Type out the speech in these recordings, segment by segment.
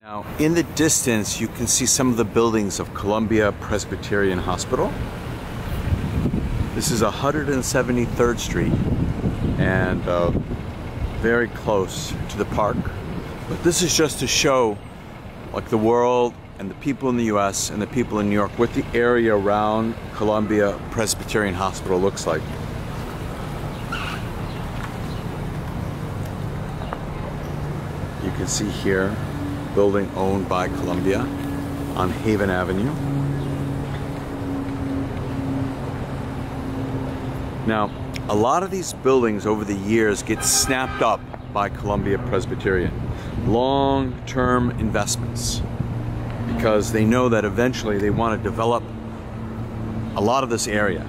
Now, in the distance, you can see some of the buildings of Columbia Presbyterian Hospital. This is 173rd Street and very close to the park. But this is just to show like the world and the people in the US and the people in New York what the area around Columbia Presbyterian Hospital looks like. You can see here, building owned by Columbia on Haven Avenue. Now, a lot of these buildings over the years get snapped up by Columbia Presbyterian. Long-term investments, because they know that eventually they want to develop a lot of this area.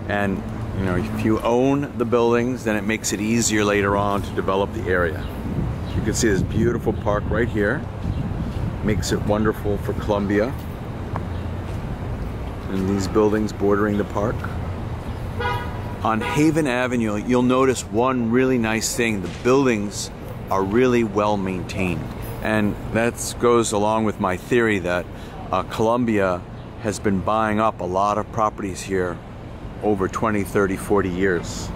And you know, if you own the buildings, then it makes it easier later on to develop the area. You can see this beautiful park right here. Makes it wonderful for Columbia. And these buildings bordering the park. On Haven Avenue, you'll notice one really nice thing. The buildings are really well maintained. And that goes along with my theory that Columbia has been buying up a lot of properties here over 20, 30, 40 years.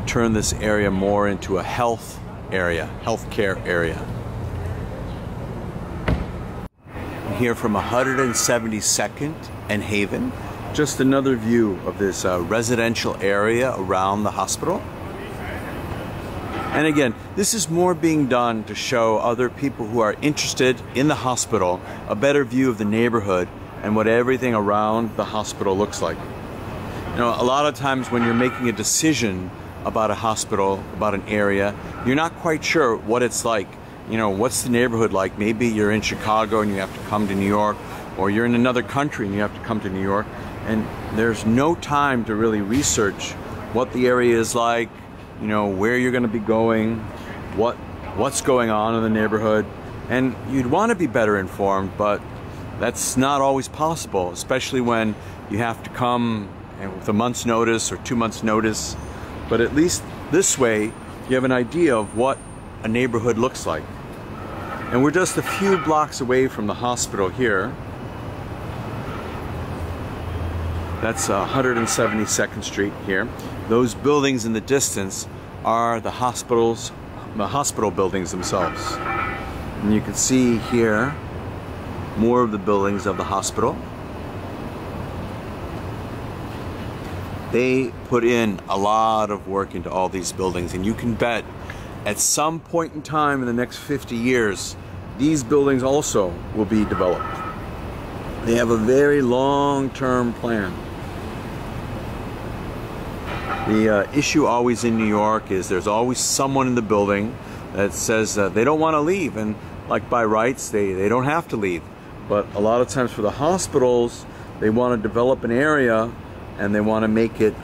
Turn this area more into a healthcare area. Here from 172nd and Haven, just another view of this residential area around the hospital. And again, this is more being done to show other people who are interested in the hospital a better view of the neighborhood and what everything around the hospital looks like. You know, a lot of times when you're making a decision about a hospital, about an area, you're not quite sure what it's like. You know, what's the neighborhood like? Maybe you're in Chicago and you have to come to New York, or you're in another country and you have to come to New York, and there's no time to really research what the area is like, you know, where you're going to be going, what's going on in the neighborhood. And you'd want to be better informed, but that's not always possible, especially when you have to come with a month's notice or 2 months' notice. But at least this way, you have an idea of what a neighborhood looks like. And we're just a few blocks away from the hospital here. That's 172nd Street here. Those buildings in the distance are the hospital buildings themselves. And you can see here more of the buildings of the hospital. They put in a lot of work into all these buildings, and you can bet at some point in time in the next 50 years, these buildings also will be developed. They have a very long-term plan. The issue always in New York is there's always someone in the building that says they don't want to leave, and like by rights they don't have to leave. But a lot of times for the hospitals, they want to develop an area and they want to make it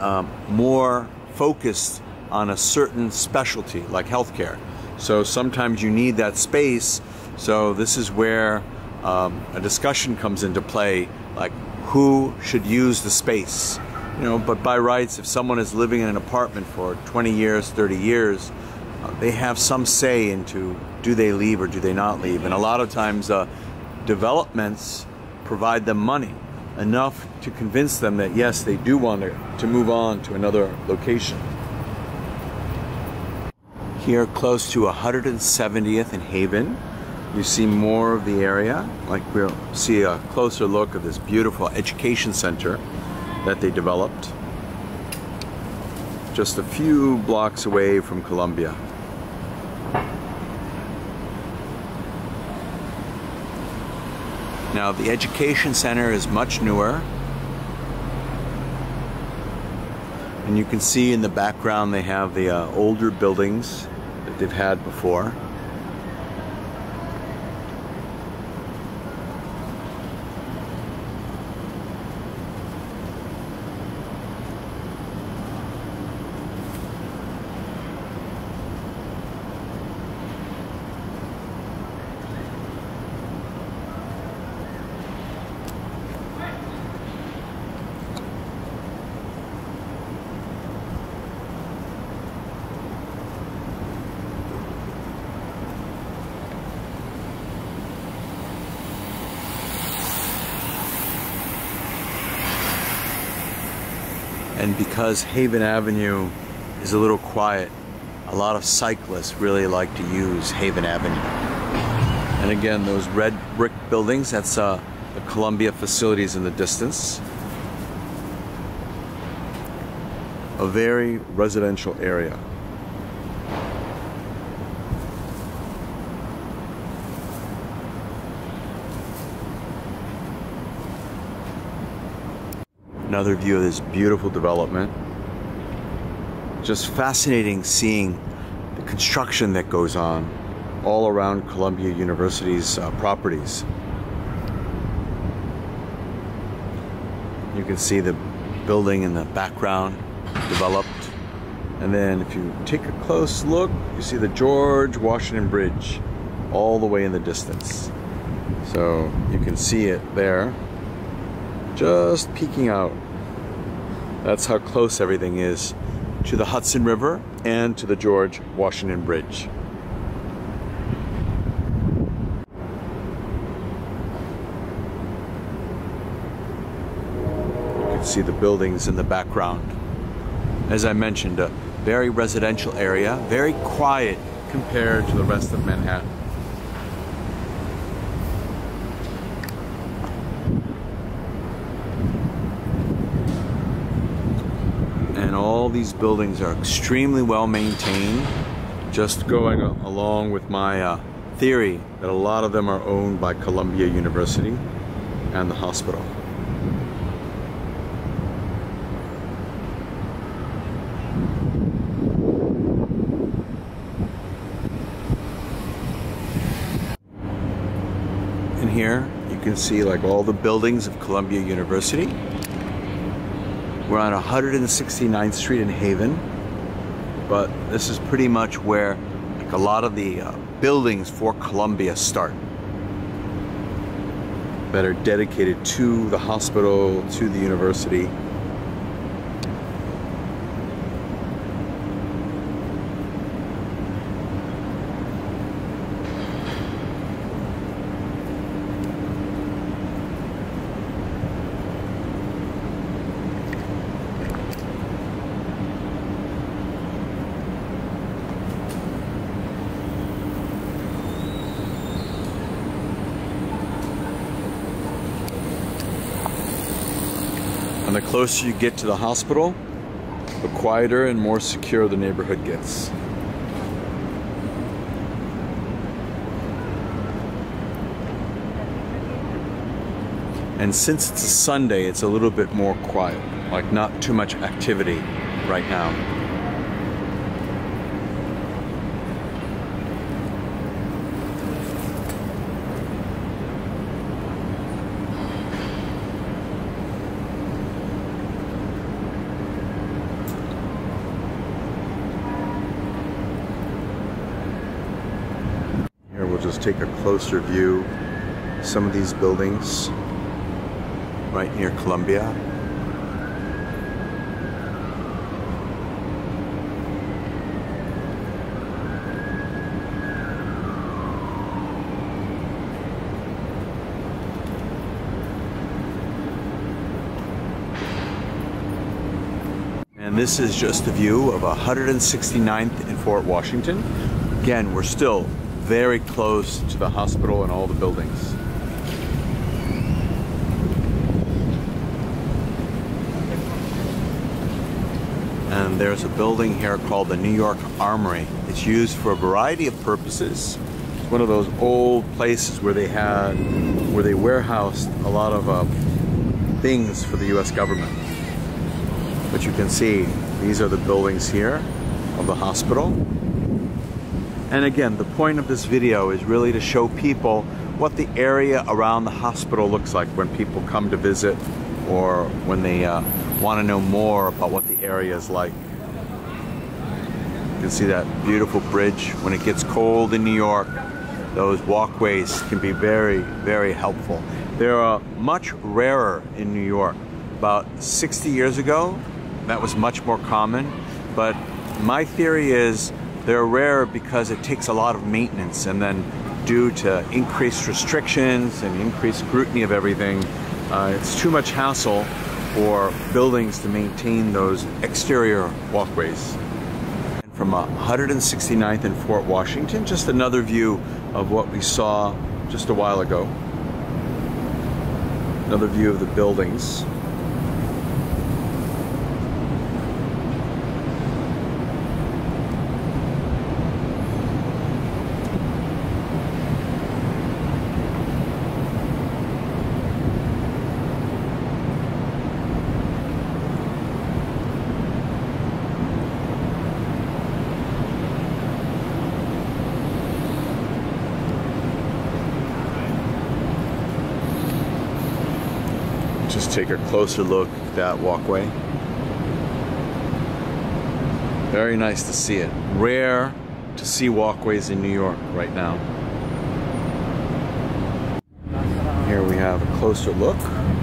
more focused on a certain specialty like healthcare. So sometimes you need that space. So this is where a discussion comes into play, like who should use the space. You know, but by rights, if someone is living in an apartment for 20 years, 30 years, they have some say into do they leave or do they not leave. And a lot of times developments provide them money enough to convince them that yes, they do want to move on to another location. Here close to 170th and Haven, you see more of the area. Like we'll see a closer look of this beautiful education center that they developed just a few blocks away from Columbia. Now the education center is much newer, and you can see in the background they have the older buildings that they've had before. And because Haven Avenue is a little quiet, a lot of cyclists really like to use Haven Avenue. And again, those red brick buildings, that's the Columbia facilities in the distance. A very residential area. Another view of this beautiful development. Just fascinating seeing the construction that goes on all around Columbia University's properties. You can see the building in the background developed. And then if you take a close look, you see the George Washington Bridge all the way in the distance. So you can see it there, just peeking out. That's how close everything is to the Hudson River and to the George Washington Bridge. You can see the buildings in the background. As I mentioned, a very residential area, very quiet compared to the rest of Manhattan. And all these buildings are extremely well maintained, just going along with my theory that a lot of them are owned by Columbia University and the hospital. And here you can see like all the buildings of Columbia University. We're on 169th Street in Haven, but this is pretty much where like a lot of the buildings for Columbia start that are dedicated to the hospital, to the university. And the closer you get to the hospital, the quieter and more secure the neighborhood gets. And since it's a Sunday, it's a little bit more quiet, like not too much activity right now. We'll just take a closer view of some of these buildings right near Columbia. And this is just a view of 169th in Fort Washington. Again, we're still very close to the hospital and all the buildings. And there's a building here called the New York Armory. It's used for a variety of purposes. It's one of those old places where they warehoused a lot of things for the US government. But you can see these are the buildings here of the hospital. And again, the point of this video is really to show people what the area around the hospital looks like when people come to visit or when they want to know more about what the area is like. You can see that beautiful bridge. When it gets cold in New York, those walkways can be very, very helpful. They're much rarer in New York. About 60 years ago, that was much more common, but my theory is they're rare because it takes a lot of maintenance, and then due to increased restrictions and increased scrutiny of everything, it's too much hassle for buildings to maintain those exterior walkways. And from 169th and Fort Washington, just another view of what we saw just a while ago. Another view of the buildings. Just take a closer look at that walkway. Very nice to see it. Rare to see walkways in New York right now. Here we have a closer look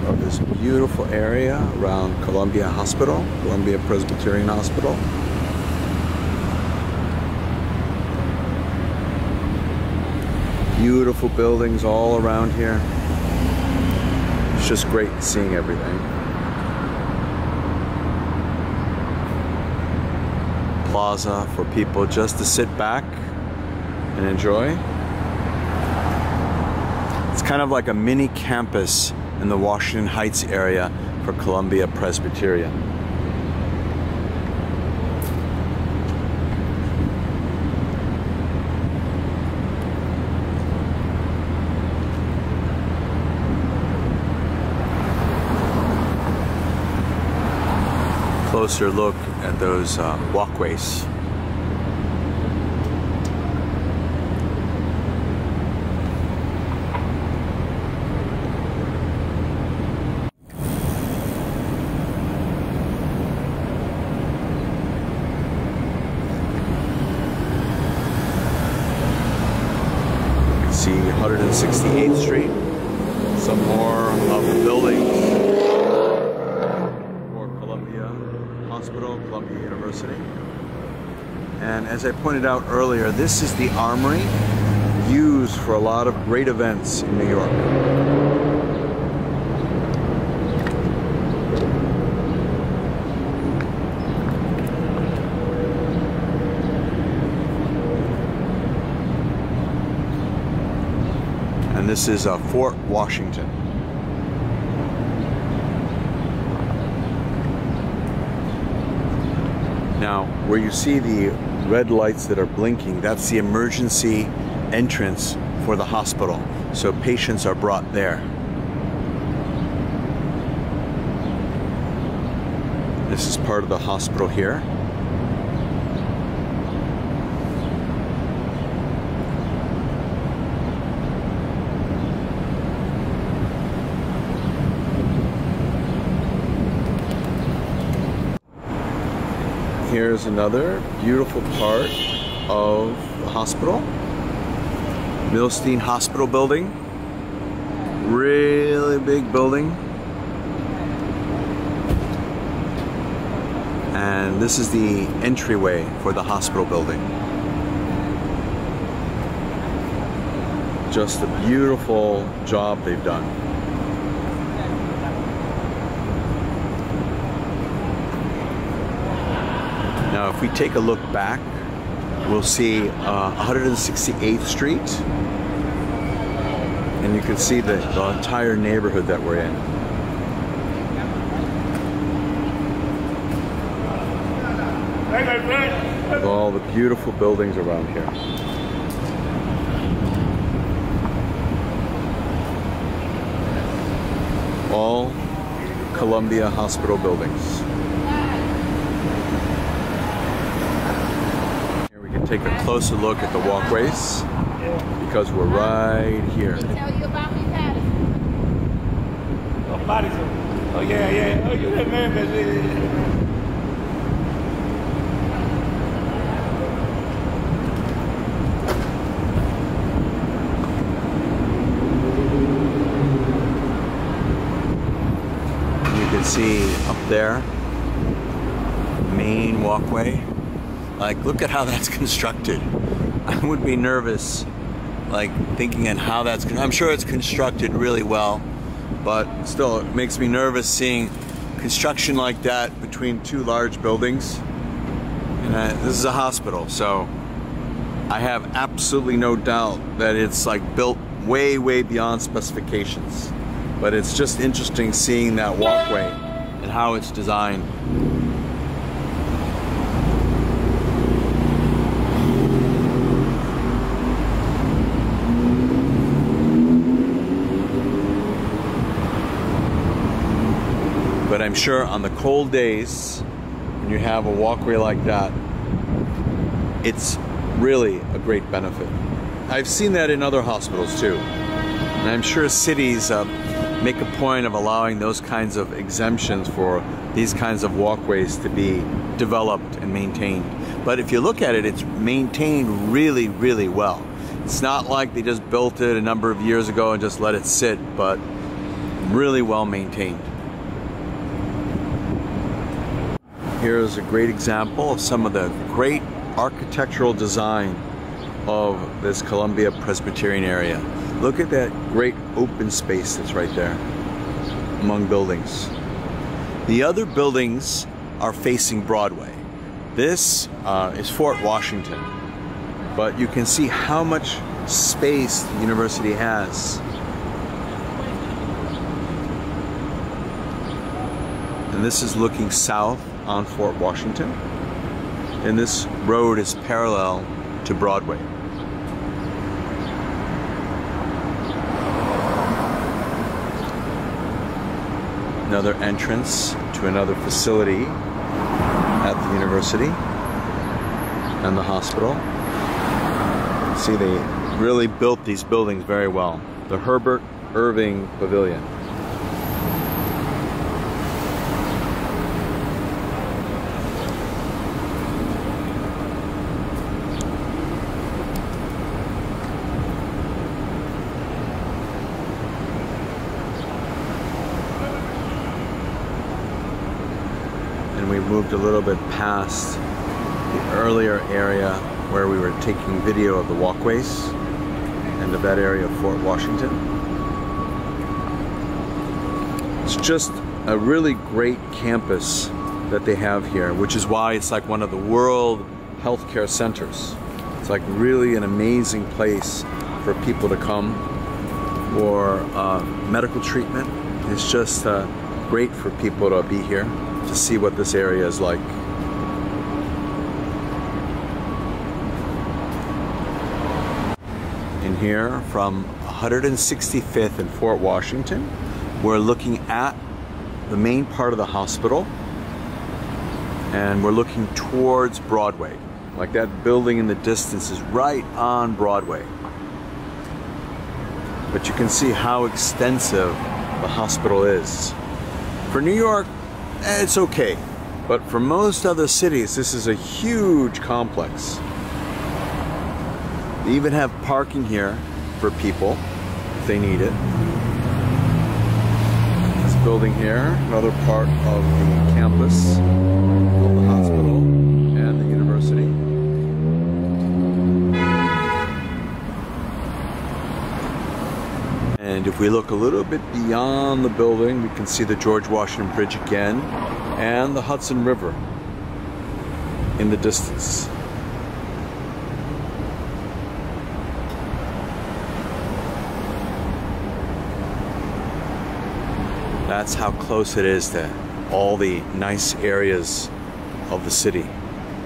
of this beautiful area around Columbia Hospital, Columbia Presbyterian Hospital. Beautiful buildings all around here. It's just great seeing everything. Plaza for people just to sit back and enjoy. It's kind of like a mini campus in the Washington Heights area for Columbia Presbyterian. Closer look at those walkways. You can see 168th Street, some more of the buildings. Hospital, Columbia University. And as I pointed out earlier, this is the armory used for a lot of great events in New York. And this is Fort Washington. Now, where you see the red lights that are blinking, that's the emergency entrance for the hospital. So patients are brought there. This is part of the hospital here. Here's another beautiful part of the hospital. Milstein Hospital building. Really big building. And this is the entryway for the hospital building. Just a beautiful job they've done. Now, if we take a look back, we'll see 168th Street, and you can see the entire neighborhood that we're in. With all the beautiful buildings around here. All Columbia Hospital buildings. Take a closer look at the walkways because we're right here. Tell you about me, Patterson. Oh, Patterson. Oh, yeah. Oh, you that man, You can see up there, main walkway. Like, look at how that's constructed. I would be nervous, like, thinking on how that's, I'm sure it's constructed really well, but still, it makes me nervous seeing construction like that between two large buildings. And this is a hospital, so I have absolutely no doubt that it's like built way, way beyond specifications. But it's just interesting seeing that walkway and how it's designed. But I'm sure on the cold days, when you have a walkway like that, it's really a great benefit. I've seen that in other hospitals too. And I'm sure cities make a point of allowing those kinds of exemptions for these kinds of walkways to be developed and maintained. But if you look at it, it's maintained really, really well. It's not like they just built it a number of years ago and just let it sit, but really well maintained. Here's a great example of some of the great architectural design of this Columbia Presbyterian area. Look at that great open space that's right there among buildings. The other buildings are facing Broadway. This is Fort Washington, but you can see how much space the university has. And this is looking south on Fort Washington, and this road is parallel to Broadway. Another entrance to another facility at the university and the hospital. See, they really built these buildings very well. The Herbert Irving Pavilion. And we moved a little bit past the earlier area where we were taking video of the walkways and of that area of Fort Washington. It's just a really great campus that they have here, which is why it's like one of the world healthcare centers. It's like really an amazing place for people to come for medical treatment. It's just great for people to be here to see what this area is like. In here from 165th and Fort Washington, we're looking at the main part of the hospital, and we're looking towards Broadway. Like that building in the distance is right on Broadway. But you can see how extensive the hospital is. For New York, it's okay. But for most other cities, this is a huge complex. They even have parking here for people if they need it. This building here, another part of the campus of the hospital and the university. And if we look a little bit beyond the building, we can see the George Washington Bridge again and the Hudson River in the distance. That's how close it is to all the nice areas of the city.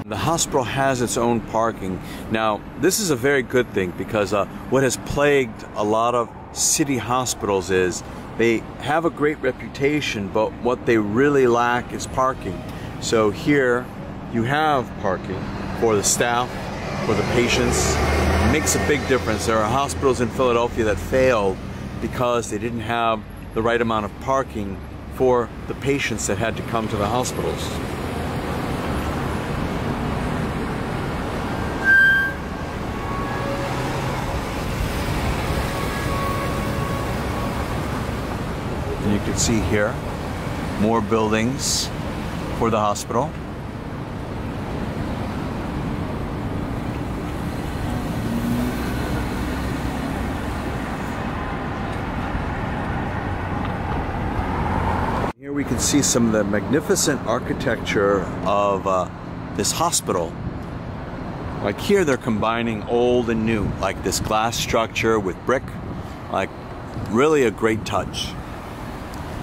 The hospital has its own parking. Now, this is a very good thing because what has plagued a lot of city hospitals is they have a great reputation, but what they really lack is parking. So here you have parking for the staff, for the patients. It makes a big difference. There are hospitals in Philadelphia that failed because they didn't have the right amount of parking for the patients that had to come to the hospitals. And you can see here more buildings for the hospital. Here We can see some of the magnificent architecture of this hospital. Like here they're combining old and new, like this glass structure with brick, like really a great touch.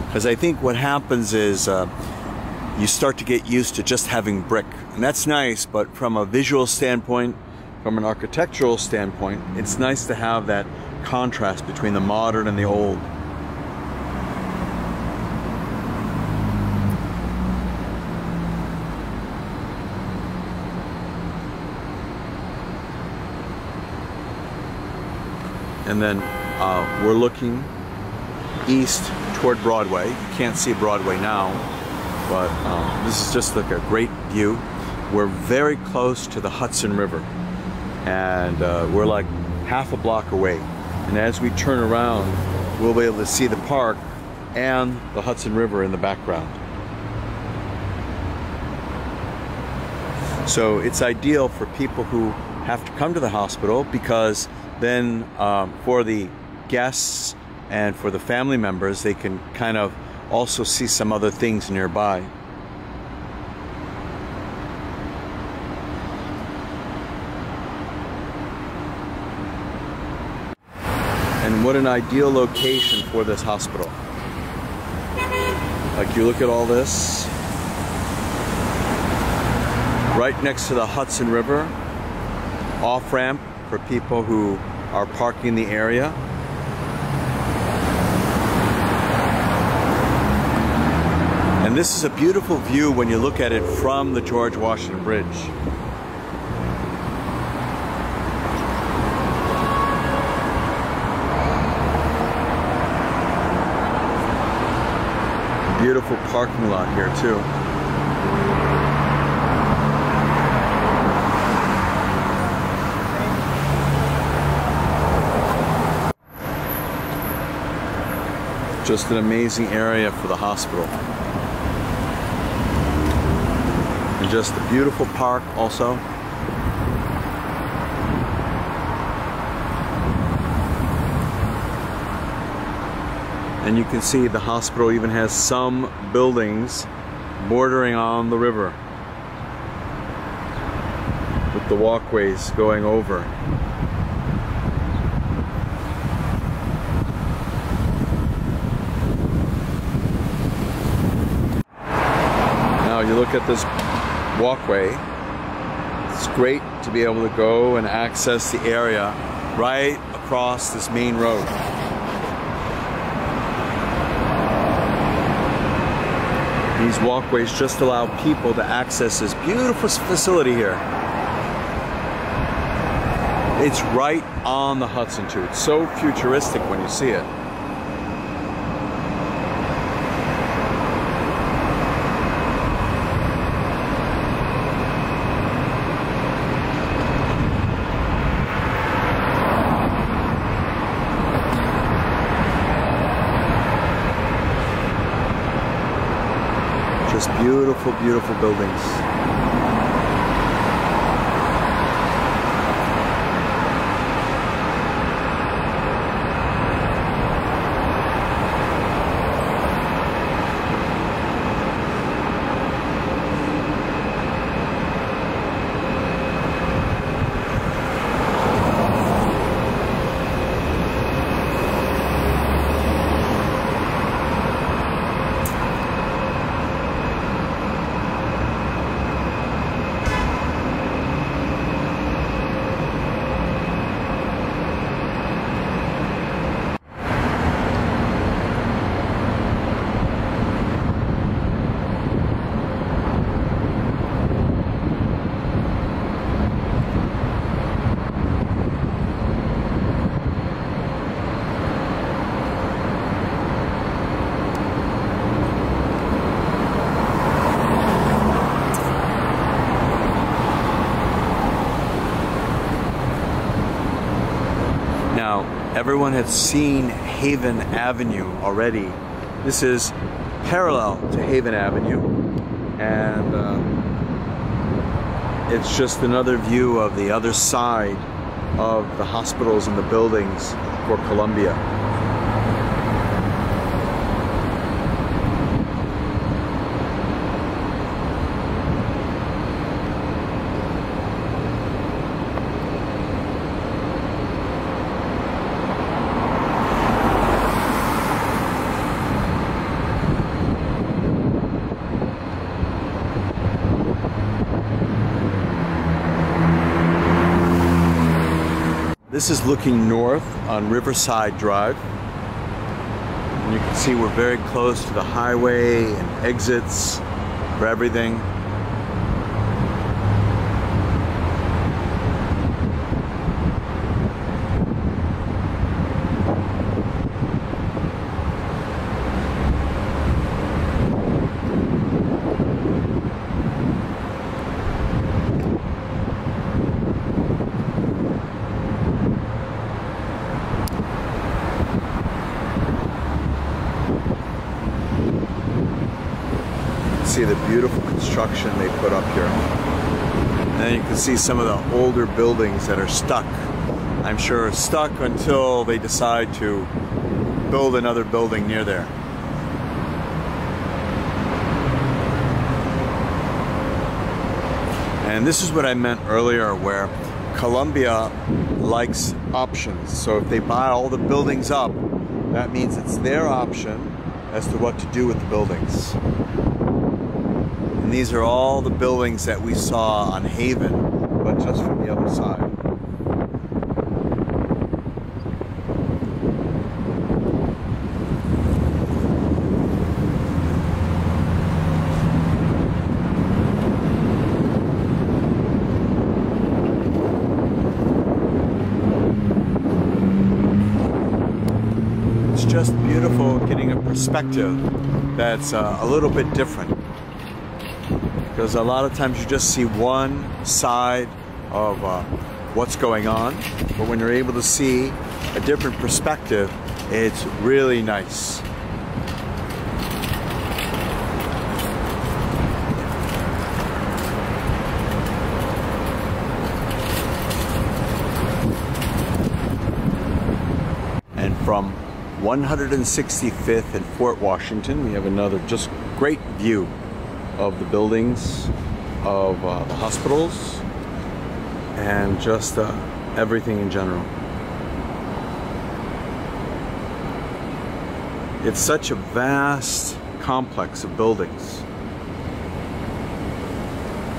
Because I think what happens is you start to get used to just having brick, and that's nice, but from a visual standpoint, from an architectural standpoint, it's nice to have that contrast between the modern and the old. And then we're looking east toward Broadway. You can't see Broadway now, but this is just like a great view. We're very close to the Hudson River, and we're like half a block away. And as we turn around, we'll be able to see the park and the Hudson River in the background. So it's ideal for people who have to come to the hospital, because then for the guests and for the family members, they can kind of also see some other things nearby. And what an ideal location for this hospital. Like, you look at all this, right next to the Hudson River, off-ramp for people who are parking the area. And this is a beautiful view when you look at it from the George Washington Bridge. Beautiful parking lot here too. Just an amazing area for the hospital. And just a beautiful park also. And you can see the hospital even has some buildings bordering on the river, with the walkways going over. Now you look at this walkway. It's great to be able to go and access the area right across this main road. These walkways just allow people to access this beautiful facility here. It's right on the Hudson too. It's so futuristic when you see it. Just beautiful, beautiful buildings. Everyone has seen Haven Avenue already. This is parallel to Haven Avenue, and it's just another view of the other side of the hospitals and the buildings for Columbia. This is looking north on Riverside Drive. And you can see we're very close to the highway and exits for everything. See the beautiful construction they put up here. And then you can see some of the older buildings that are stuck. I'm sure stuck until they decide to build another building near there. And this is what I meant earlier, where Columbia likes options. So if they buy all the buildings up, that means it's their option as to what to do with the buildings. And these are all the buildings that we saw on Haven, but just from the other side. It's just beautiful getting a perspective that's a little bit different. Because a lot of times you just see one side of what's going on, but when you're able to see a different perspective, it's really nice. And from 165th and Fort Washington, we have another just great view of the buildings of the hospitals and just everything in general. It's such a vast complex of buildings.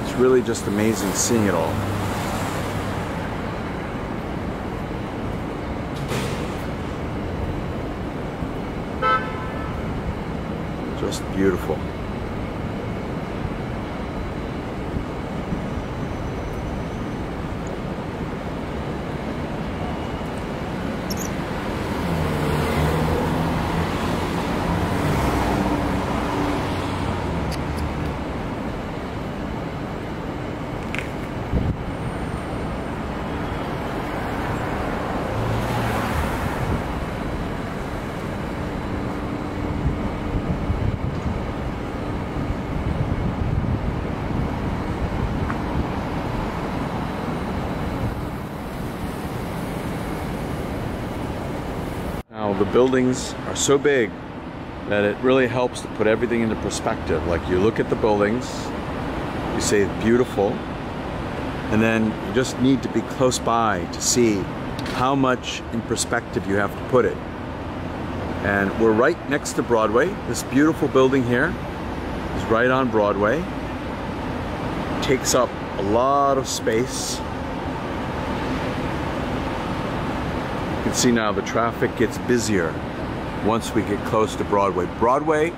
It's really just amazing seeing it all. Just beautiful. Now the buildings are so big that it really helps to put everything into perspective. Like you look at the buildings, you say it's beautiful, and then you just need to be close by to see how much in perspective you have to put it. And we're right next to Broadway. This beautiful building here is right on Broadway. It takes up a lot of space. You can see now the traffic gets busier once we get close to Broadway. Broadway,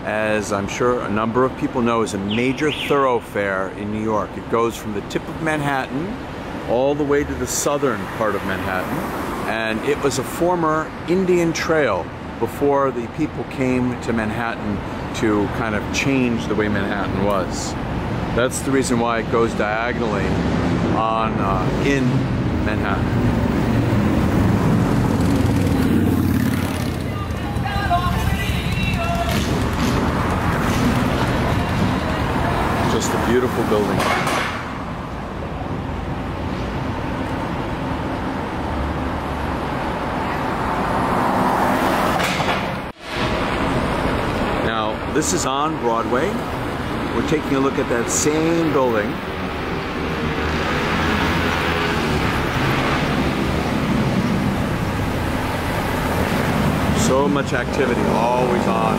as I'm sure a number of people know, is a major thoroughfare in New York. It goes from the tip of Manhattan all the way to the southern part of Manhattan. And it was a former Indian trail before the people came to Manhattan to kind of change the way Manhattan was. That's the reason why it goes diagonally on in Manhattan. Just a beautiful building. Now, this is on Broadway. We're taking a look at that same building. So much activity, always on.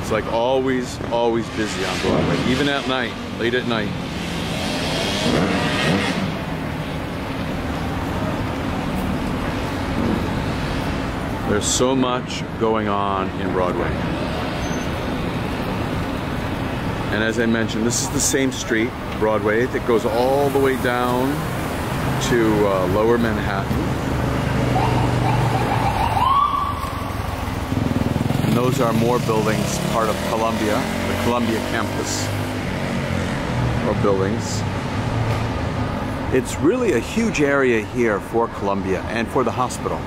It's like always busy on Broadway, even at night, late at night. There's so much going on in Broadway. And as I mentioned, this is the same street, Broadway, that goes all the way down to Lower Manhattan. And those are more buildings, part of Columbia, the Columbia campus of buildings. It's really a huge area here for Columbia and for the hospital.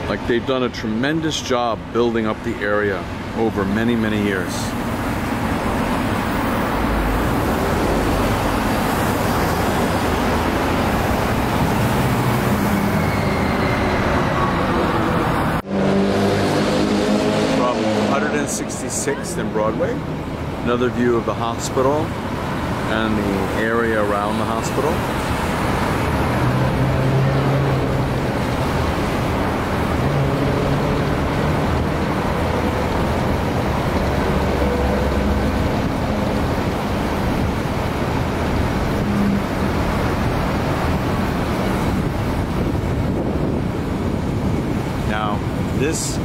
Like, they've done a tremendous job building up the area over many, many years. From 166th and Broadway, another view of the hospital and the area around the hospital. This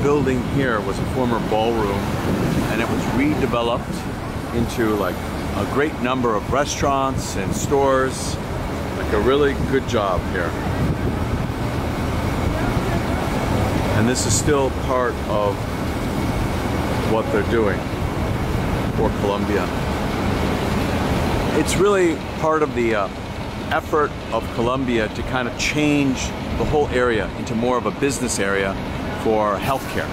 building here was a former ballroom, and it was redeveloped into like a great number of restaurants and stores. Like a really good job here. And this is still part of what they're doing for Columbia. It's really part of the effort of Columbia to kind of change the whole area into more of a business area for healthcare.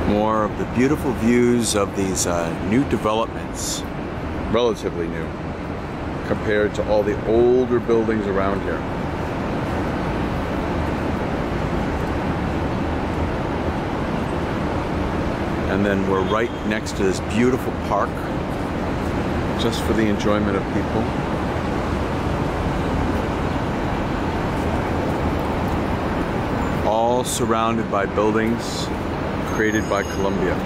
More of the beautiful views of these new developments, relatively new, compared to all the older buildings around here. And then we're right next to this beautiful park, just for the enjoyment of people. All surrounded by buildings created by Columbia.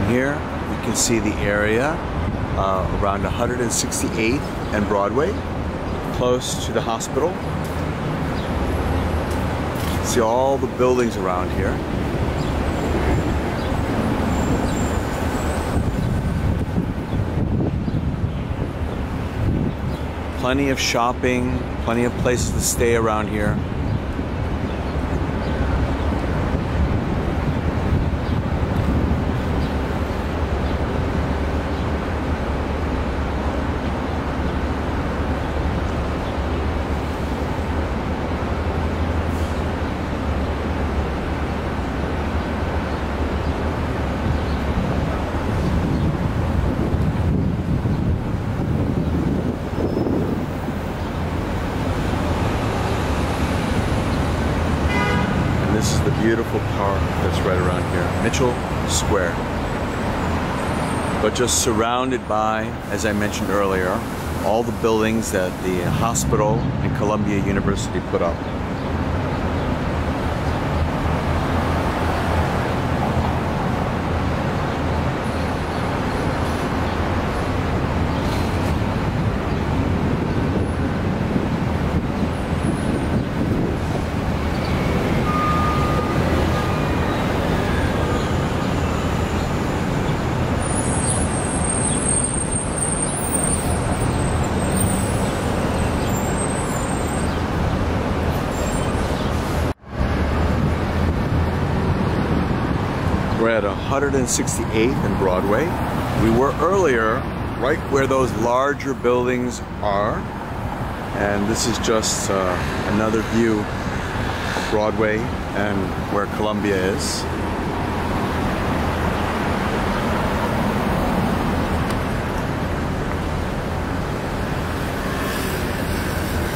Here you can see the area around 168th and Broadway, close to the hospital. See all the buildings around here. Plenty of shopping, plenty of places to stay around here. This is the beautiful park that's right around here, Mitchell Square. But just surrounded by, as I mentioned earlier, all the buildings that the hospital and Columbia University put up. We're at 168th and Broadway. We were earlier right where those larger buildings are, and this is just another view of Broadway and where Columbia is.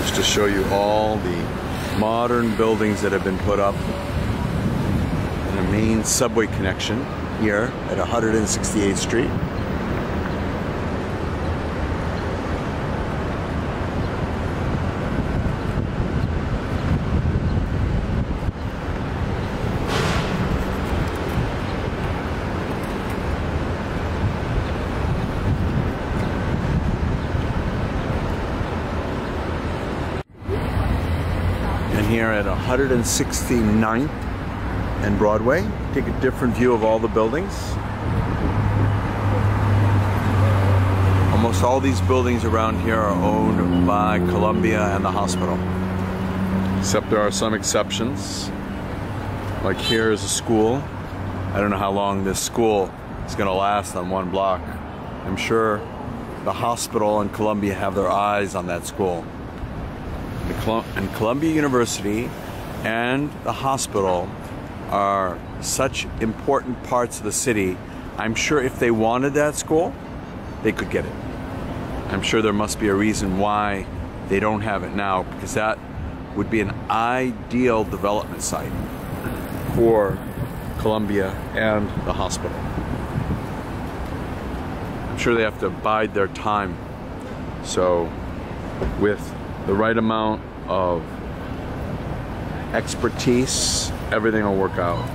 Just to show you all the modern buildings that have been put up, and a main subway connection here at 168th Street. And here at 169th and Broadway, take a different view of all the buildings. Almost all these buildings around here are owned by Columbia and the hospital, except there are some exceptions. Like here is a school. I don't know how long this school is going to last on one block. I'm sure the hospital and Columbia have their eyes on that school. And Columbia University and the hospital are such important parts of the city. I'm sure if they wanted that school, they could get it. I'm sure there must be a reason why they don't have it now, because that would be an ideal development site for Columbia and the hospital. I'm sure they have to bide their time. So with the right amount of expertise, everything will work out.